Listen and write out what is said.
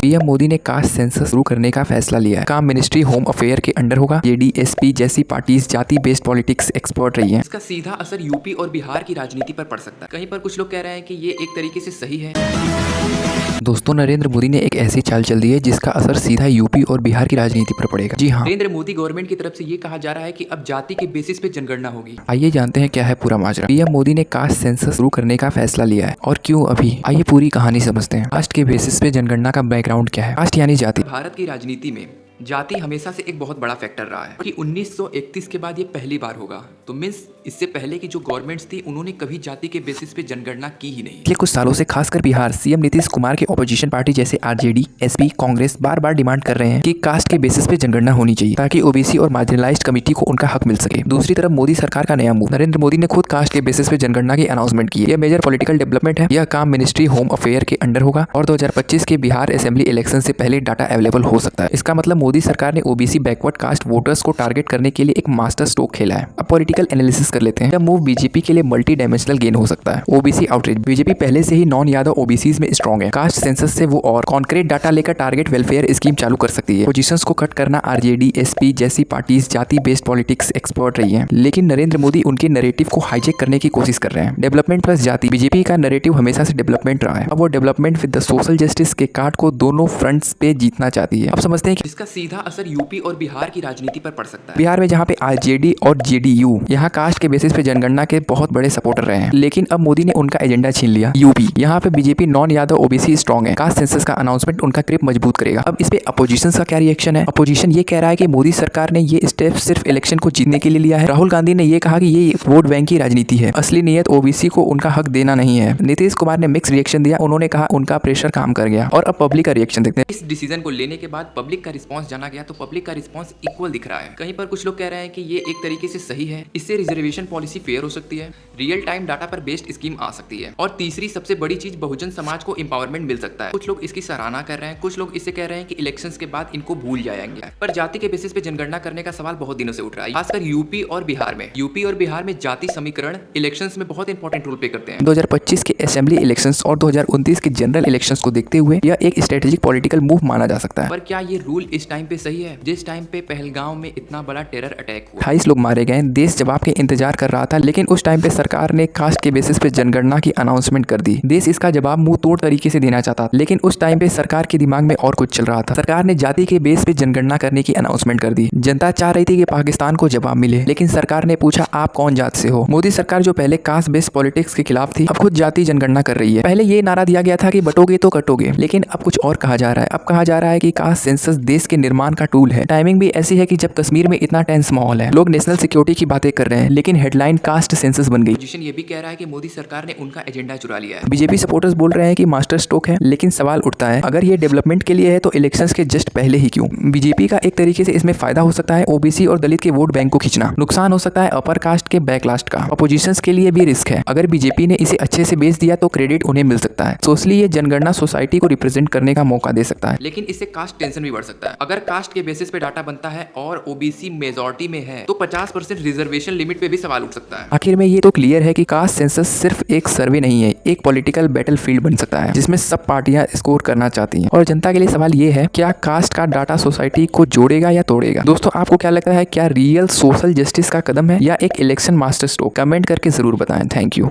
PM Modi ने caste census शुरू करने का फैसला लिया है। काम मिनिस्ट्री होम अफेयर के अंडर होगा। जेडीएसपी जैसी पार्टीज जाति बेस्ड पॉलिटिक्स एक्सपर्ट रही हैं। इसका सीधा असर यूपी और बिहार की राजनीति पर पड़ सकता है। कहीं पर कुछ लोग कह रहे हैं कि ये एक तरीके से सही है। दोस्तों, नरेंद्र मोदी ने एक ऐसी चाल चल दी है जिसका असर सीधा यूपी और बिहार की राजनीति पर पड़ेगा। जी हाँ, नरेंद्र मोदी गवर्नमेंट की तरफ से ये कहा जा रहा है कि अब जाति के बेसिस पे जनगणना होगी। आइए जानते हैं क्या है पूरा माजरा। पीएम मोदी ने कास्ट सेंसस शुरू करने का फैसला लिया है और क्यों अभी, आइए पूरी कहानी समझते हैं। कास्ट के बेसिस पे जनगणना का बैकग्राउंड क्या है। कास्ट यानी जाति। भारत की राजनीति में जाति हमेशा से एक बहुत बड़ा फैक्टर रहा है कि 1931 के बाद ये पहली बार होगा। तो मीन्स इससे पहले की जो गवर्नमेंट्स थी उन्होंने कभी जाति के बेसिस पे जनगणना की ही नहीं। पिछले कुछ सालों से खासकर बिहार सीएम नीतीश कुमार के ऑपोजिशन पार्टी जैसे आरजेडी, एसपी, कांग्रेस बार बार डिमांड कर रहे हैं कि कास्ट के बेसिस पे जनगणना होनी चाहिए ताकि ओबीसी और मार्जिनलाइज्ड कमेटी को उनका हक मिल सके। दूसरी तरफ मोदी सरकार का नया मूव, नरेंद्र मोदी ने खुद कास्ट के बेसिस पे जनगणना की अनाउंसमेंट की है। यह मेजर पॉलिटिकल डेवलपमेंट है। यह काम मिनिस्ट्री होम अफेयर के अंडर होगा और 2025 के बिहार असेंबली इलेक्शन से पहले डाटा अवेलेबल हो सकता है। इसका मतलब मोदी सरकार ने ओबीसी बैकवर्ड कास्ट वोटर्स को टारगेट करने के लिए एक मास्टर स्ट्रोक खेला है। अब पॉलिटिकल एनालिसिस कर लेते हैं। यह मूव बीजेपी के लिए मल्टी डायमेंशनल गेन हो सकता है। ओबीसी आउटरीच, बीजेपी पहले से ही नॉन यादव ओबीसीज में स्ट्रॉन्ग है। कास्ट सेंसस से वो और कॉन्क्रीट डाटा लेकर टारगेट वेलफेयर स्कीम चालू कर सकती है। पोजीशंस को कट करना आरजेडी, एसपी जैसी पार्टीज जाति बेस्ड पॉलिटिक्स एक्सपर्ट रही है, लेकिन नरेंद्र मोदी उनके नैरेटिव को हाईजेक करने की कोशिश कर रहे हैं। डेवलपमेंट प्लस जाति, बीजेपी का नैरेटिव हमेशा से डेवलपमेंट रहा है। अब वो development with the social justice के कार्ड को दोनों फ्रंट्स पे जीतना चाहती है। अब समझते हैं कि इसका सीधा असर यूपी और बिहार की राजनीति पर पड़ सकता है। बिहार में जहाँ पे आरजेडी और जेडीयू यहाँ कास्ट के बेसिस पे जनगणना के बहुत बड़े सपोर्टर रहे हैं, लेकिन अब मोदी ने उनका एजेंडा छीन लिया। यूपी, यहाँ पे BJP non Yadav OBC strong है। कास्ट सेंसस का अनाउंसमेंट उनका ग्रिप मजबूत करेगा। अब इस पे अपोजिशन का क्या रिएक्शन है। अपोजिशन ये कह रहा है कि मोदी सरकार ने ये स्टेप सिर्फ इलेक्शन को जीतने के लिए लिया है। राहुल गांधी ने ये कहा कि ये वोट बैंक की राजनीति है, असली नियत ओबीसी को उनका हक देना नहीं है। नीतीश कुमार ने मिक्स रिएक्शन दिया, उन्होंने कहा उनका प्रेशर काम कर गया। और अब पब्लिक का रिएक्शन देखते हैं। इस डिसीजन को लेने के बाद पब्लिक का रिस्पांस जाना गया तो पब्लिक का रिस्पांस इक्वल दिख रहा है। कहीं पर कुछ लोग कह रहे हैं कि ये एक तरीके से सही है, इससे रिजर्वेशन पॉलिसी फेयर हो सकती है, रियल टाइम डाटा पर बेस्ड स्कीम आ सकती है, और तीसरी सबसे बड़ी चीज बहुजन समाज को एम्पावरमेंट मिल सकता है। कुछ लोग इसकी सराहना कर रहे हैं, कुछ लोग इससे कह रहे हैं कि इलेक्शंस के बाद इनको भूल जाएंगे। पर जाति के बेसिस पे जनगणना करने का सवाल बहुत दिनों से उठ रहा है, खासकर यूपी और बिहार में जाति समीकरण इलेक्शंस में बहुत इंपॉर्टेंट रोल प्ले करते हैं। 2025 के असेंबली इलेक्शंस और 2029 के जनरल इलेक्शंस को देखते हुए यह एक स्ट्रेटेजिक पॉलिटिकल मूव माना जा सकता है। पर क्या ये रूल इस टाइम पे सही है, जिस टाइम पे पहलगांव में इतना बड़ा टेरर अटैक हुआ, 28 लोग मारे गए, देश जवाब के इंतजार कर रहा था, लेकिन उस टाइम पे सरकार ने कास्ट के बेसिस पे जनगणना की अनाउंसमेंट कर दी। देश इसका जवाब मुंह तोड़ तरीके से देना चाहता, लेकिन उस टाइम पे सरकार के दिमाग में और कुछ चल रहा था। सरकार ने जाति के बेस पे जनगणना करने की अनाउंसमेंट कर दी। जनता चाह रही थी कि पाकिस्तान को जवाब मिले, लेकिन सरकार ने पूछा आप कौन जात से हो। मोदी सरकार जो पहले कास्ट बेस्ड पॉलिटिक्स के खिलाफ थी, अब खुद जाति जनगणना कर रही है। पहले ये नारा दिया गया था कि बटोगे तो कटोगे, लेकिन अब कुछ और कहा जा रहा है। अब कहा जा रहा है कि कास्ट सेंसस देश के निर्माण का टूल है। टाइमिंग भी ऐसी है कि जब कश्मीर में इतना टेंस माहौल है, लोग नेशनल सिक्योरिटी की बातें कर रहे हैं, लेकिन हेडलाइन कास्ट सेंसस बन गई। पोजीशन ये भी कह रहा है कि मोदी सरकार ने उनका एजेंडा चुरा लिया है। बीजेपी सपोर्टर्स बोल रहे हैं कि मास्टर स्ट्रोक है, लेकिन सवाल उठता है अगर ये डेवलपमेंट के लिए है तो इलेक्शंस के जस्ट पहले ही क्यों। बीजेपी का एक तरीके से इसमें फायदा हो सकता है ओबीसी और दलित के वोट बैंक को खींचना, नुकसान हो सकता है अपर कास्ट के बैकलास्ट का। अपोजिशंस के लिए भी रिस्क है, अगर बीजेपी ने इसे अच्छे से बेच दिया तो क्रेडिट उन्हें मिल सकता है। सोशली ये जनगणना सोसाइटी को रिप्रेजेंट करने का मौका दे सकता है, लेकिन इससे कास्ट टेंशन भी बढ़ सकता है। अगर कास्ट के बेसिस पे डाटा बनता है और ओबीसी मेजॉरिटी में है तो 50% रिजर्वेशन लिमिट पे भी सवाल उठ सकता है। आखिर में ये तो क्लियर है कि कास्ट सेंसस सिर्फ एक सर्वे नहीं है, एक पॉलिटिकल बैटलफील्ड बन सकता है जिसमें सब पार्टियां स्कोर करना चाहती हैं। और जनता के लिए सवाल ये है, क्या कास्ट का डाटा सोसाइटी को जोड़ेगा या तोड़ेगा। दोस्तों, आपको क्या लगता है, क्या रियल सोशल जस्टिस का कदम है या एक इलेक्शन मास्टर स्ट्रोक। कमेंट करके जरूर बताएं। Thank you.